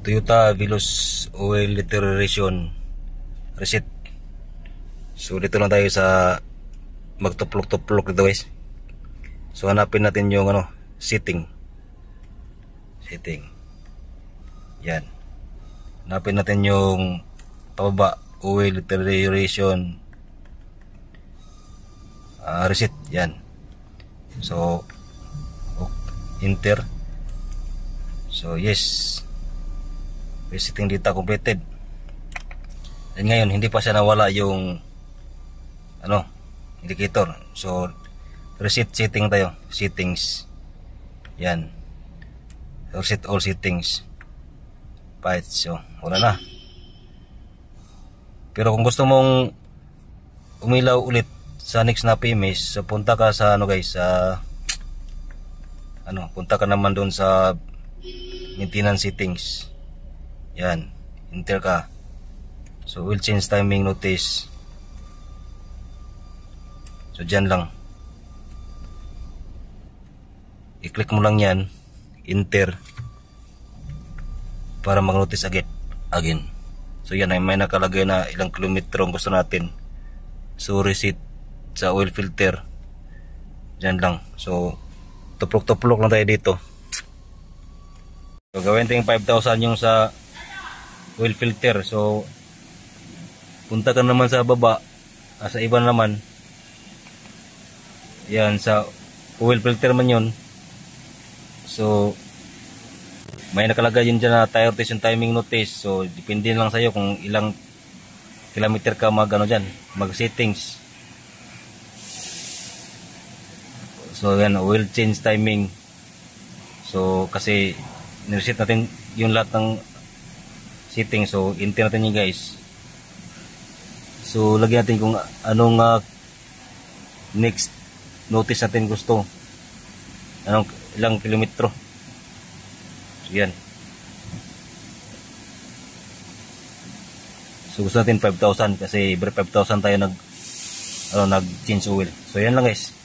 Toyota Veloz oil deterioration reset. So dito lang tayo sa magtuplok-tuplok dito guys. So hanapin natin yung setting. Yan. Hanapin natin yung pababa oil deterioration reset. Yan. So enter. So yes, resetting data completed. And ngayon hindi pa siya nawala yung indicator. So reset setting tayo, settings. Yan, reset all settings. So wala na. Pero kung gusto mong umilaw ulit sa next na PMS, so punta ka sa guys, sa punta ka naman doon sa maintenance settings. Yan, enter ka. So will change timing notice. So dyan lang, i-click mo lang yan, enter, para mag-notice again. So yan, may nakalagay na ilang kilometro ang gusto natin. So reset sa oil filter, dyan lang. So tuplok-tuplok lang tayo dito. So gawin tayong 5,000 yung sa oil filter. So punta ka naman sa baba, sa iba naman. Yan, sa oil filter man yun. So may nakalagay yun dyan na tire rotation timing notice. So depende lang sa'yo kung ilang kilometer ka dyan, mag settings. So yan, oil change timing. So kasi nireset natin yung lahat ng setting. So enter natin yun guys. So lagyan natin kung anong next notice natin gusto, anong ilang kilometro. So yan. So gusto natin 5,000 kasi every 5,000 tayo nag change oil. So yan lang guys.